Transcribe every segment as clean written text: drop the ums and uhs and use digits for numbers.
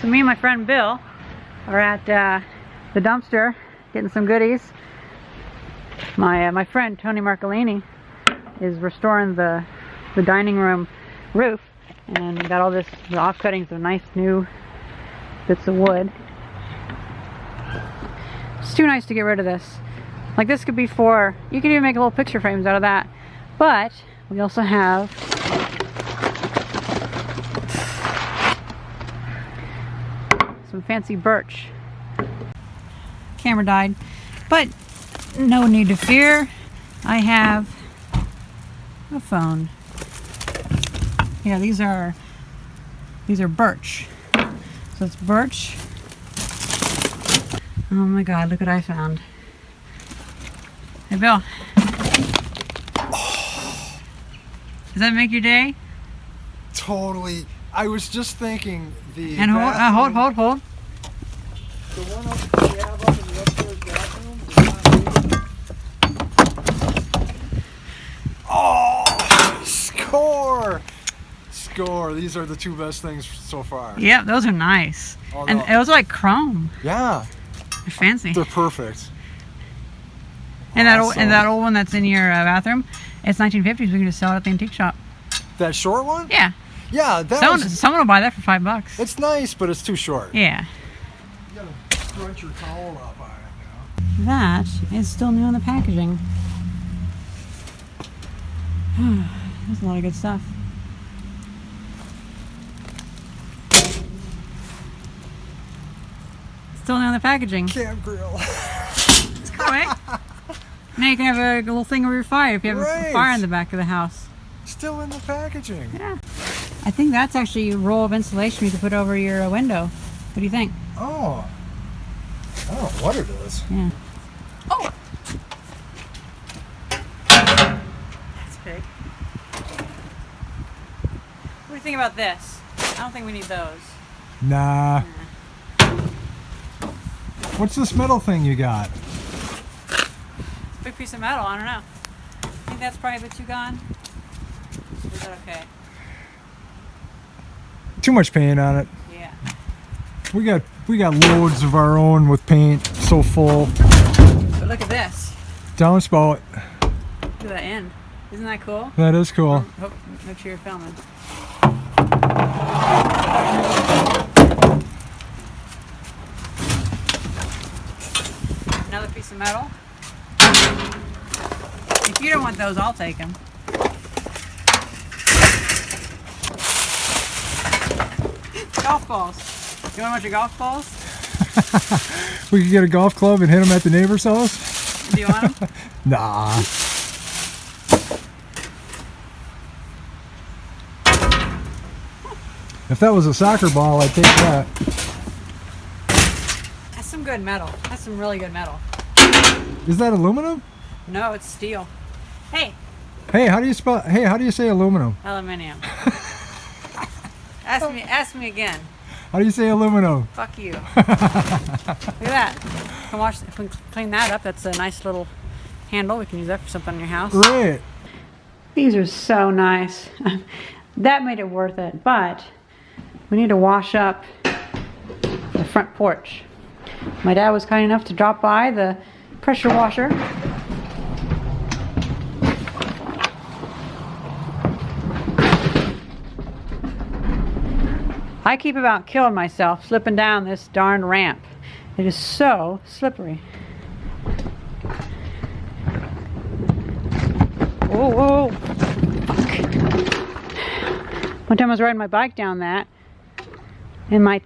So me and my friend Bill are at the dumpster getting some goodies. My friend Tony Marcolini is restoring the dining room roof, and got all the offcuttings of nice new bits of wood. It's too nice to get rid of this. Like, this could be for, you could even make little picture frames out of that. But we also have some fancy birch. Camera died, but no need to fear. I have a phone. Yeah, these are birch. So it's birch. Oh my God, look what I found. Hey Bill. Oh, Does that make your day? totally. I was just thinking the And hold. The one we have up in the upstairs bathroom is not oh, score! Score. These are the two best things so far. Yep, those are nice. Oh, and no. those are like chrome. Yeah, They're fancy. they're perfect. And Awesome. that old one that's in your bathroom, it's 1950s. We can just sell it at the antique shop. That short one? Yeah. Yeah, that Someone will buy that for $5. it's nice, but it's too short. Yeah. You gotta crunch your towel up on it now. That is still new in the packaging. There's a lot of good stuff. Still new in the packaging. Camp grill. It's cool, right? Now you can have a little thing over your fire if you have a Right. fire in the back of the house. Still in the packaging. Yeah. I think that's actually a roll of insulation you can put over your window. What do you think? Oh. I don't know what it is. Yeah. Oh! That's big. What do you think about this? I don't think we need those. Nah. What's this metal thing you got? It's a big piece of metal, I don't know. I think that's probably a bit too gone. Or is that okay? Too much paint on it. Yeah. We got loads of our own with paint so full. But look at this. Downspout. Look at that end. Isn't that cool? That is cool. Oh, make sure you're filming. Another piece of metal. If you don't want those, I'll take them. Golf balls. You want a bunch of golf balls? We could get a golf club and hit them at the neighbor's house. Do you want them? Nah. If that was a soccer ball, I'd take that. That's some good metal. That's some really good metal. Is that aluminum? No, it's steel. Hey, Hey, how do you spell? Hey, how do you say aluminum? aluminium. Ask me again. How do you say aluminum? Fuck you. Look at that. If we can clean that up, that's a nice little handle. We can use that for something in your house. Great. These are so nice. That made it worth it, but we need to wash up the front porch. My dad was kind enough to drop by the pressure washer. I keep about killing myself slipping down this darn ramp. It is so slippery. Whoa, whoa. Fuck. One time I was riding my bike down that, and my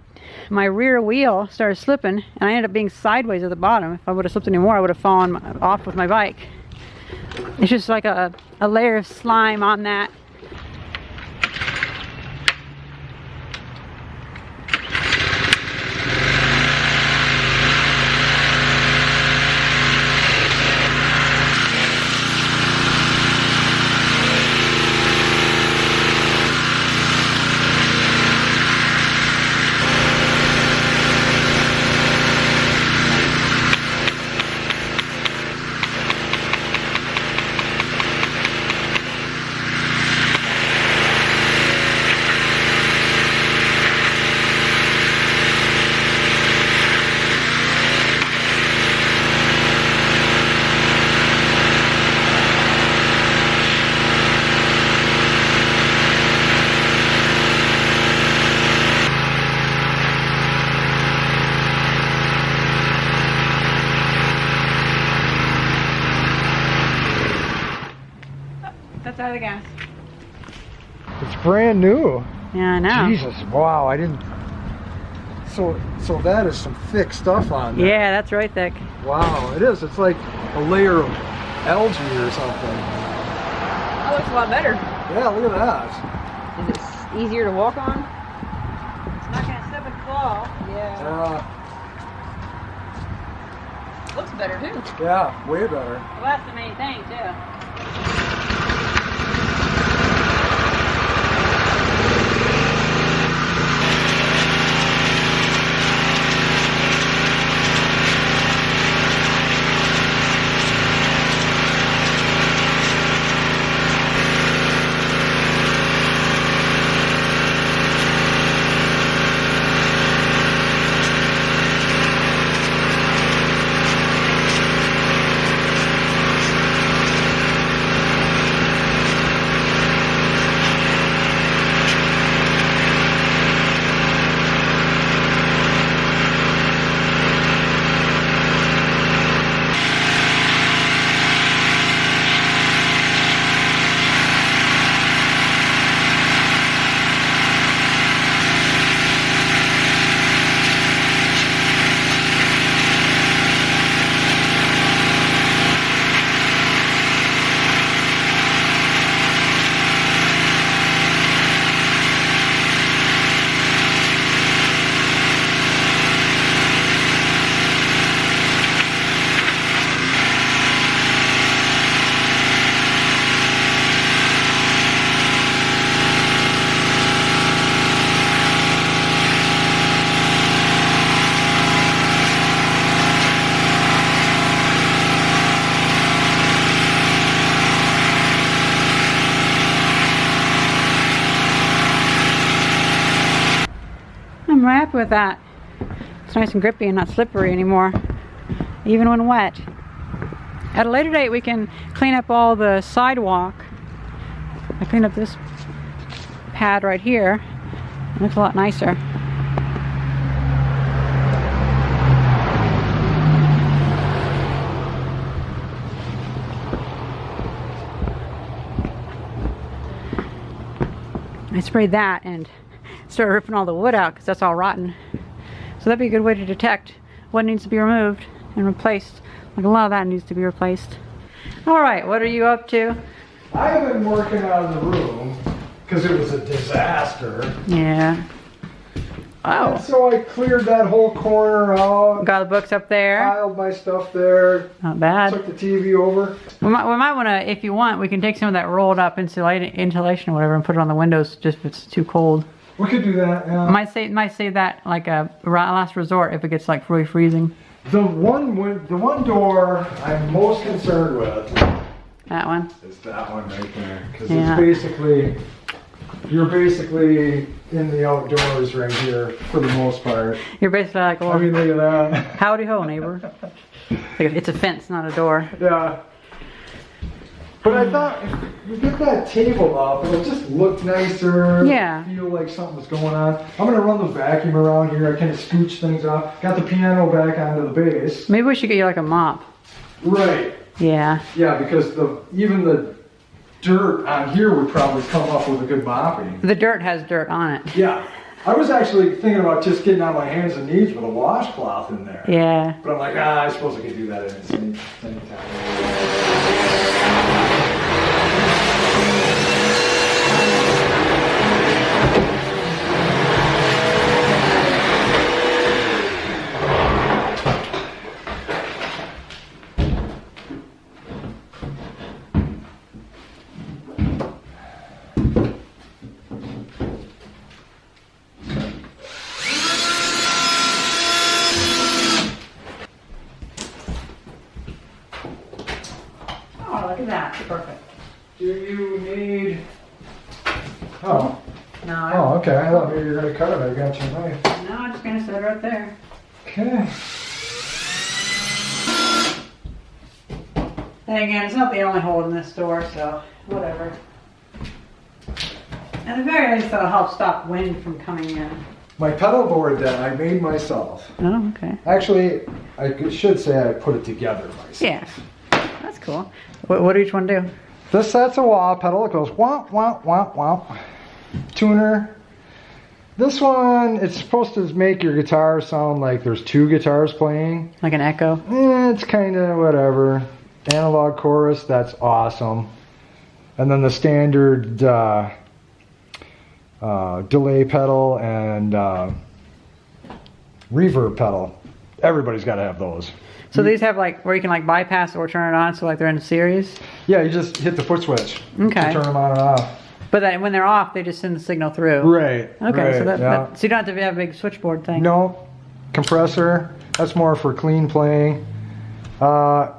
rear wheel started slipping, and I ended up being sideways at the bottom. If I would have slipped any more, I would have fallen off with my bike. It's just like a layer of slime on that. the gas. It's brand new. Yeah, I know. Jesus, wow, I didn't. So that is some thick stuff on there. Yeah, that's right thick. Wow, it is. It's like a layer of algae or something. That looks a lot better. Yeah, look at that. Is it easier to walk on? It's not gonna slip and fall. Yeah. Looks better too. Yeah, way better. Well, that's the main thing too. I'm happy with that. It's nice and grippy and not slippery anymore, even when wet. At a later date we can clean up all the sidewalk. I cleaned up this pad right here. It looks a lot nicer. I sprayed that and started ripping all the wood out because that's all rotten. So that'd be a good way to detect what needs to be removed and replaced. Like a lot of that needs to be replaced. All right, what are you up to? I've been working on the room because it was a disaster. Yeah. Oh. And so I cleared that whole corner out. Got the books up there. Piled my stuff there. Not bad. Took the TV over. We might want to, if you want, we can take some of that rolled up insulation or whatever and put it on the windows just if it's too cold. We could do that. Yeah. Might save that like a last resort if it gets like really freezing. The one door I'm most concerned with. That one. Is that one right there? Because Yeah. it's basically, you're basically in the outdoors right here for the most part. You're basically like, well, I mean, look at that. howdy ho, neighbor. Like, it's a fence, not a door. Yeah. But I thought if you get that table up, it'll just look nicer. Yeah. Feel like something's going on. I'm gonna run the vacuum around here. I kind of scooch things up. Got the piano back onto the base. Maybe we should get you like a mop. Right. Yeah. Yeah, because even the dirt on here would probably come up with a good mopping. The dirt has dirt on it. Yeah. I was actually thinking about just getting on my hands and knees with a washcloth in there. Yeah. But I'm like, I suppose I could do that at the same time. Oh, look at that. Perfect. Do you need... Oh. No, Oh, okay. I thought maybe you were going to cut it. I got your knife. no, I'm just gonna set it right there. Okay. Then again, it's not the only hole in this door, so whatever. At the very least, that'll help stop wind from coming in. My pedal board that I made myself. Oh, okay. Actually, I should say I put it together myself. Yeah, that's cool. What do each one do? That's a wah pedal. It goes wah, wah, wah, wah. Tuner. This one, it's supposed to make your guitar sound like there's two guitars playing. Like an echo? It's kind of whatever. Analog chorus, that's awesome. And then the standard delay pedal and reverb pedal. Everybody's got to have those. So these have like where you can like bypass or turn it on, so like they're in series? Yeah, you just hit the foot switch to Okay. turn them on and off. But then when they're off, they just send the signal through. Right. Okay, so right, yeah. so you don't have to have a big switchboard thing. No, compressor. That's more for clean playing. Fuzz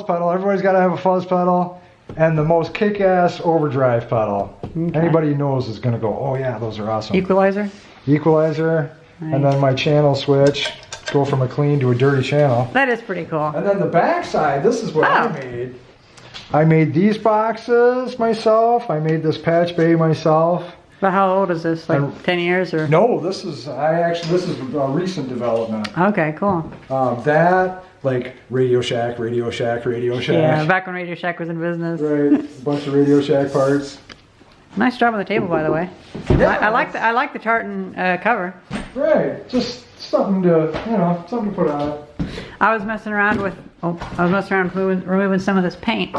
pedal. Everybody's got to have a fuzz pedal, and the most kick-ass overdrive pedal. Okay. Anybody who knows is going to go, oh yeah, those are awesome. Equalizer? Equalizer, Nice. and then my channel switch. Go from a clean to a dirty channel. That is pretty cool. And then the back side, this is what Oh. I made. I made these boxes myself. I made this patch bay myself. But how old is this? Like 10 years or? No, this is a recent development. Okay, cool. That, like Radio Shack, Radio Shack, Radio Shack. Yeah, back when Radio Shack was in business. Right, a bunch of Radio Shack parts. Nice job on the table, by the way. Yeah, I like the tartan cover. Right, just something to something to put on it. I was messing around with removing some of this paint,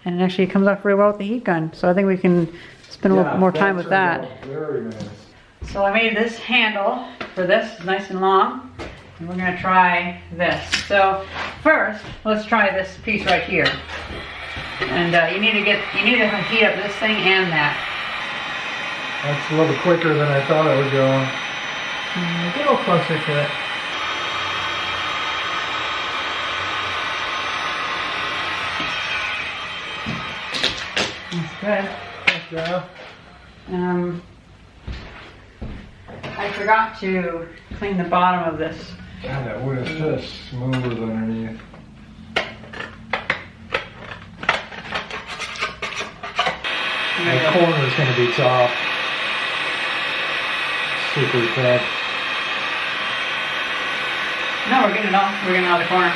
and it actually comes off really well with the heat gun. So I think we can spend a little more time with that. Very nice. So I made this handle for this, nice and long, and we're gonna try this. So first, let's try this piece right here. And you need to heat up this thing and that. That's a little quicker than I thought it would go. Get a little closer to it. That's good. I forgot to clean the bottom of this. God, that wood is just smooth underneath. The corner is going to be tough. Super thick. No, we're getting it off. We're getting it out of the corner.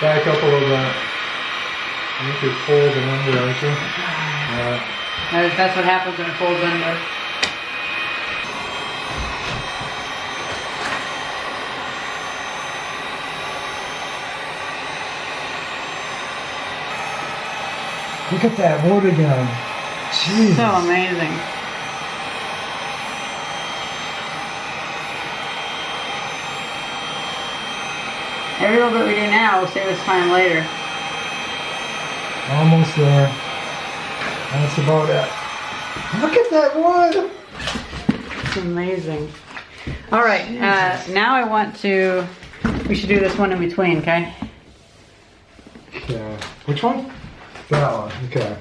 Back up a little bit. I think you're folding under, aren't you? That's what happens when it folds under. Look at that wood again. Jeez. So amazing. Every little bit we do now will save us time later. Almost there. That's about it. Look at that wood. It's amazing. All right, now I want to, we should do this one in between, okay? Yeah. Which one? That one. Okay.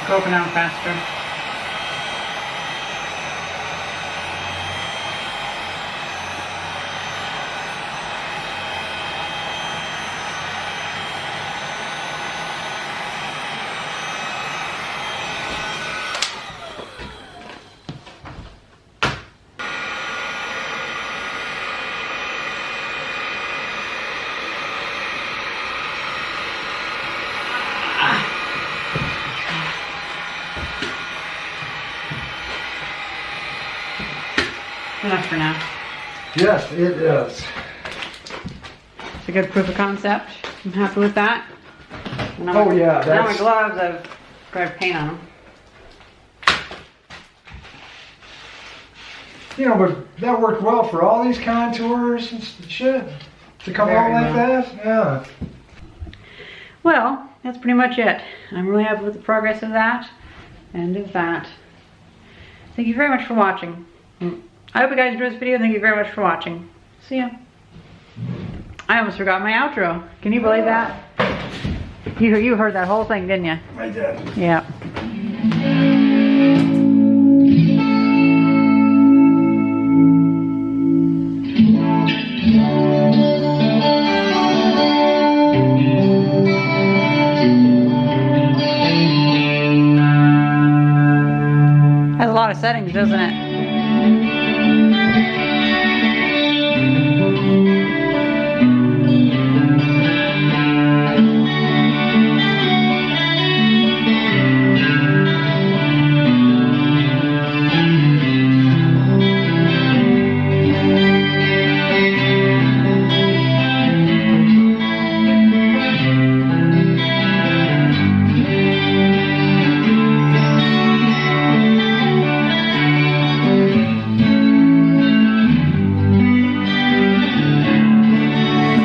Go up and down faster. Enough for now. Yes, it is. It's a good proof of concept. I'm happy with that. Oh, yeah, Now my that's- gloves, I've grabbed paint on them. You know, but that worked well for all these contours and shit. To come out Very like well. that? Yeah. Well, that's pretty much it. I'm really happy with the progress of that and of that. Thank you very much for watching. I hope you guys enjoyed this video. Thank you very much for watching. See ya. I almost forgot my outro. Can you believe that? You heard that whole thing, didn't you? I did. Yeah. things, doesn't it?